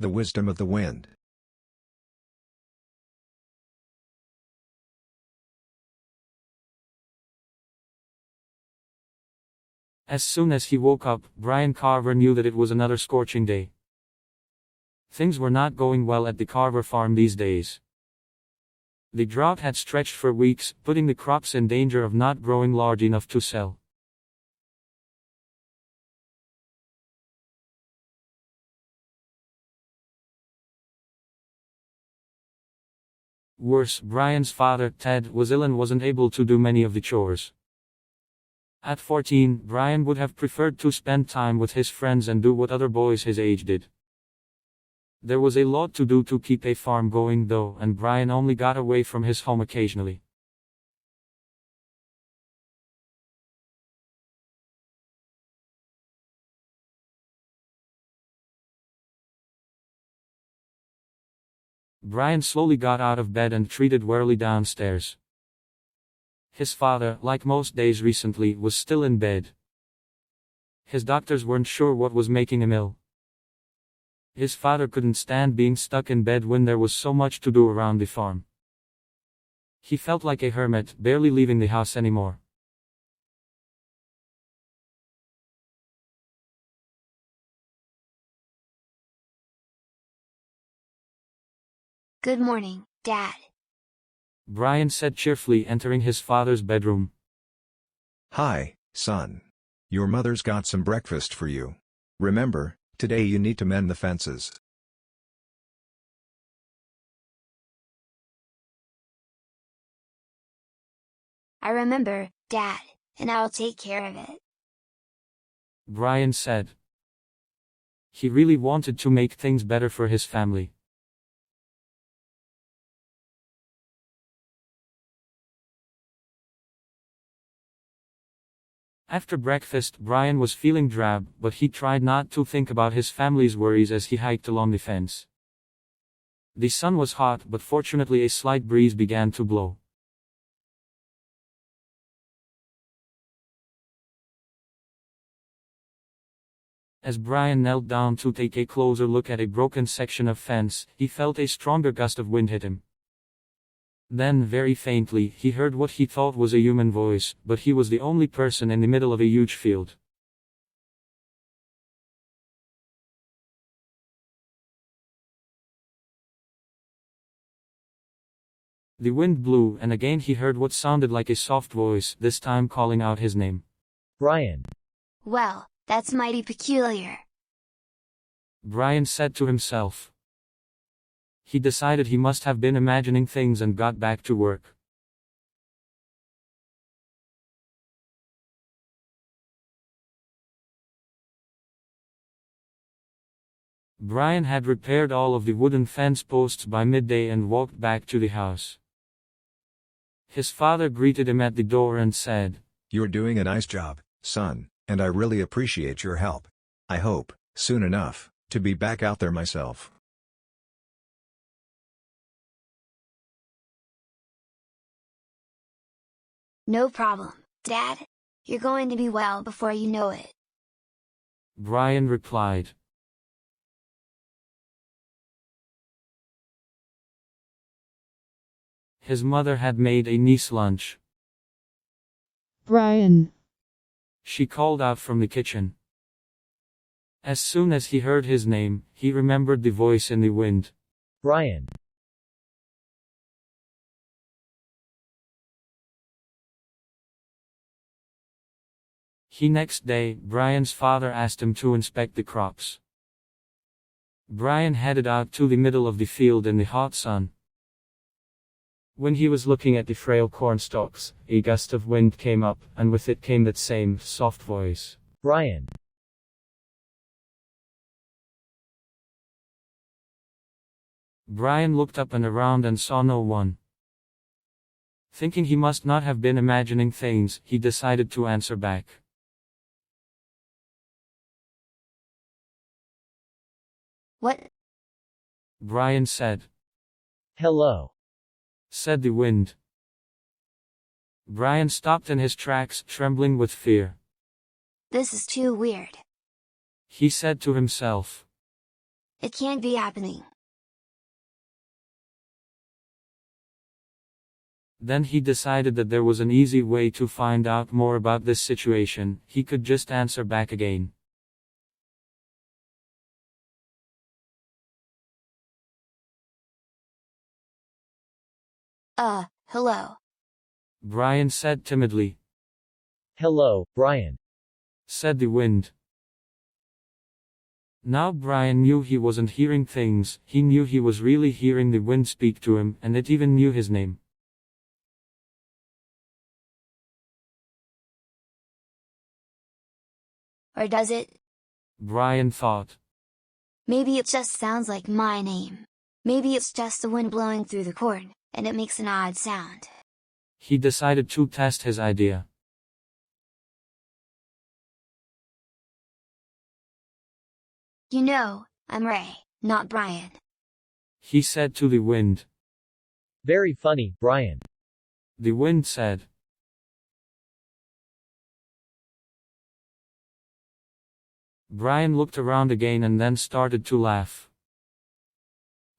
The wisdom of the wind. As soon as he woke up, Brian Carver knew that it was another scorching day. Things were not going well at the Carver farm these days. The drought had stretched for weeks, putting the crops in danger of not growing large enough to sell. Worse, Brian's father, Ted, was ill and wasn't able to do many of the chores. At 14, Brian would have preferred to spend time with his friends and do what other boys his age did. There was a lot to do to keep a farm going though, and Brian only got away from his home occasionally. Brian slowly got out of bed and treated wearily downstairs. His father, like most days recently, was still in bed. His doctors weren't sure what was making him ill. His father couldn't stand being stuck in bed when there was so much to do around the farm. He felt like a hermit, barely leaving the house anymore. Good morning, Dad. Brian said cheerfully, entering his father's bedroom. Hi, son. Your mother's got some breakfast for you. Remember, today you need to mend the fences. I remember, Dad, and I'll take care of it. Brian said. He really wanted to make things better for his family. After breakfast, Brian was feeling drab, but he tried not to think about his family's worries as he hiked along the fence. The sun was hot, but fortunately a slight breeze began to blow. As Brian knelt down to take a closer look at a broken section of fence, he felt a stronger gust of wind hit him. Then, very faintly, he heard what he thought was a human voice, but he was the only person in the middle of a huge field. The wind blew, and again he heard what sounded like a soft voice, this time calling out his name. Brian. Well, that's mighty peculiar. Brian said to himself. He decided he must have been imagining things and got back to work. Brian had repaired all of the wooden fence posts by midday and walked back to the house. His father greeted him at the door and said, "You're doing a nice job, son, and I really appreciate your help. I hope, soon enough, to be back out there myself." No problem, Dad. You're going to be well before you know it. Brian replied. His mother had made a nice lunch. Brian. She called out from the kitchen. As soon as he heard his name, he remembered the voice in the wind. Brian. Next day, Brian's father asked him to inspect the crops. Brian headed out to the middle of the field in the hot sun. When he was looking at the frail corn stalks, a gust of wind came up, and with it came that same soft voice. Brian. Brian looked up and around and saw no one. Thinking he must not have been imagining things, he decided to answer back. What? Brian said. Hello, said the wind. Brian stopped in his tracks, trembling with fear. This is too weird. He said to himself. It can't be happening. Then he decided that there was an easy way to find out more about this situation. He could just answer back again. Hello. Brian said timidly. Hello, Brian. Said the wind. Now Brian knew he wasn't hearing things, he knew he was really hearing the wind speak to him, and it even knew his name. Or does it? Brian thought. Maybe it just sounds like my name. Maybe it's just the wind blowing through the cord, and it makes an odd sound. He decided to test his idea. You know, I'm Ray, not Brian. He said to the wind. Very funny, Brian. The wind said. Brian looked around again and then started to laugh.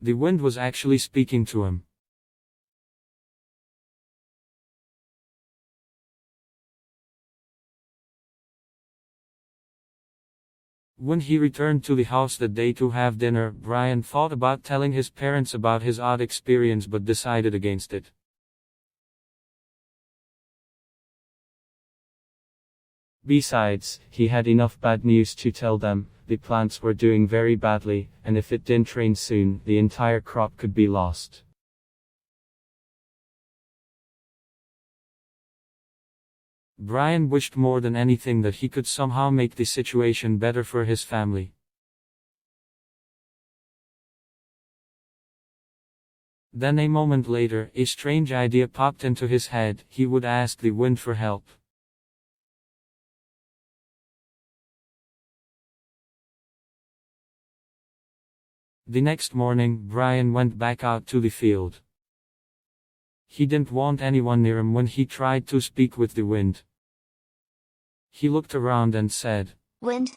The wind was actually speaking to him. When he returned to the house that day to have dinner, Brian thought about telling his parents about his odd experience but decided against it. Besides, he had enough bad news to tell them. The plants were doing very badly, and if it didn't rain soon, the entire crop could be lost. Brian wished more than anything that he could somehow make the situation better for his family. Then a moment later, a strange idea popped into his head. He would ask the wind for help. The next morning, Brian went back out to the field. He didn't want anyone near him when he tried to speak with the wind. He looked around and said, Wind?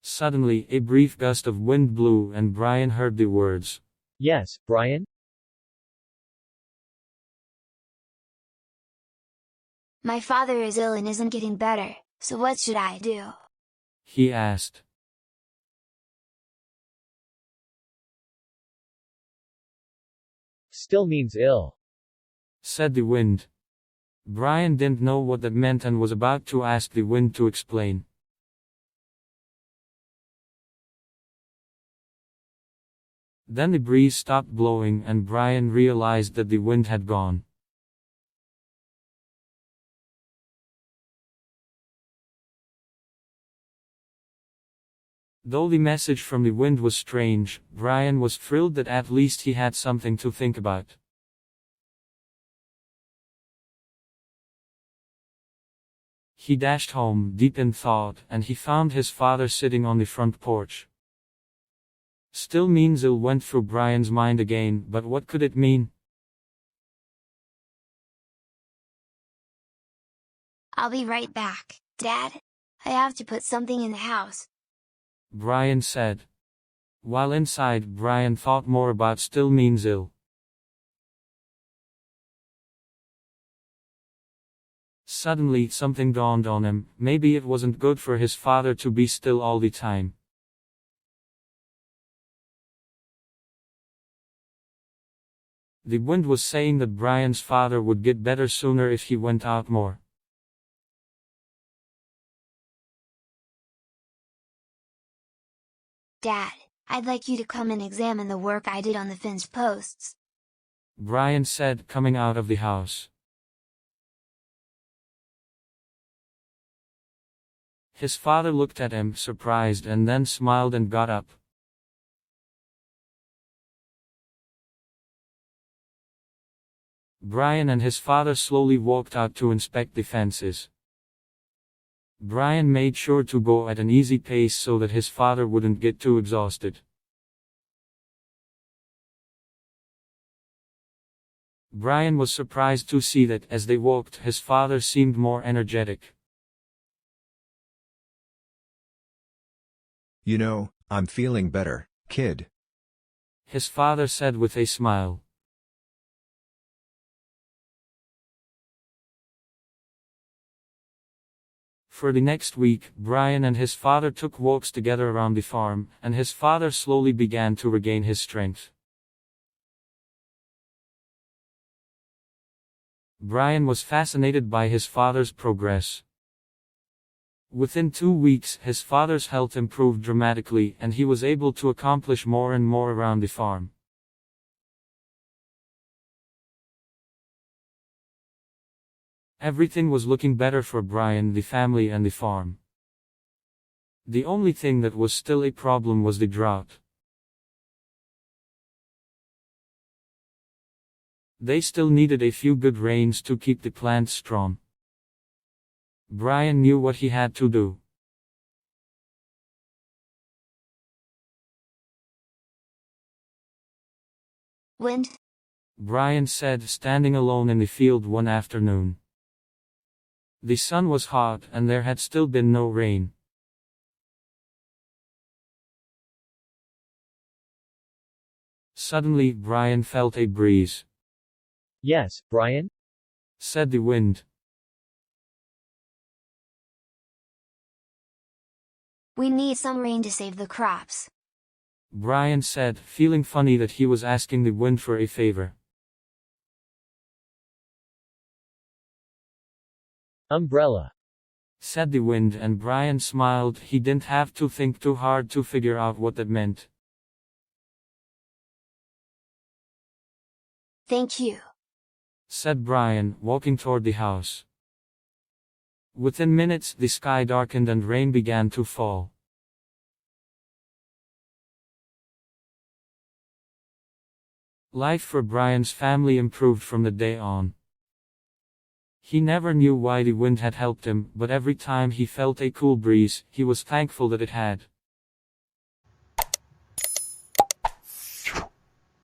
Suddenly, a brief gust of wind blew and Brian heard the words. Yes, Brian? My father is ill and isn't getting better, so what should I do? He asked. Still means ill. Said the wind. Brian didn't know what that meant and was about to ask the wind to explain. Then the breeze stopped blowing and Brian realized that the wind had gone. Though the message from the wind was strange, Brian was thrilled that at least he had something to think about. He dashed home, deep in thought, and he found his father sitting on the front porch. Still means ill went through Brian's mind again, but what could it mean? I'll be right back, Dad. I have to put something in the house. Brian said. While inside, Brian thought more about still means ill. Suddenly, something dawned on him. Maybe it wasn't good for his father to be still all the time. The wind was saying that Brian's father would get better sooner if he went out more. Dad, I'd like you to come and examine the work I did on the fence posts. Brian said, coming out of the house. His father looked at him, surprised, and then smiled and got up. Brian and his father slowly walked out to inspect the fences. Brian made sure to go at an easy pace so that his father wouldn't get too exhausted. Brian was surprised to see that, as they walked, his father seemed more energetic. You know, I'm feeling better, kid. His father said with a smile. For the next week, Brian and his father took walks together around the farm, and his father slowly began to regain his strength. Brian was fascinated by his father's progress. Within 2 weeks, his father's health improved dramatically, and he was able to accomplish more and more around the farm. Everything was looking better for Brian, the family, and the farm. The only thing that was still a problem was the drought. They still needed a few good rains to keep the plants strong. Brian knew what he had to do. Wind? Brian said, standing alone in the field one afternoon. The sun was hot, and there had still been no rain. Suddenly, Brian felt a breeze. Yes, Brian? Said the wind. We need some rain to save the crops. Brian said, feeling funny that he was asking the wind for a favor. Umbrella. Said the wind, and Brian smiled. He didn't have to think too hard to figure out what that meant. Thank you. Said Brian, walking toward the house. Within minutes, the sky darkened and rain began to fall. Life for Brian's family improved from the day on. He never knew why the wind had helped him, but every time he felt a cool breeze, he was thankful that it had.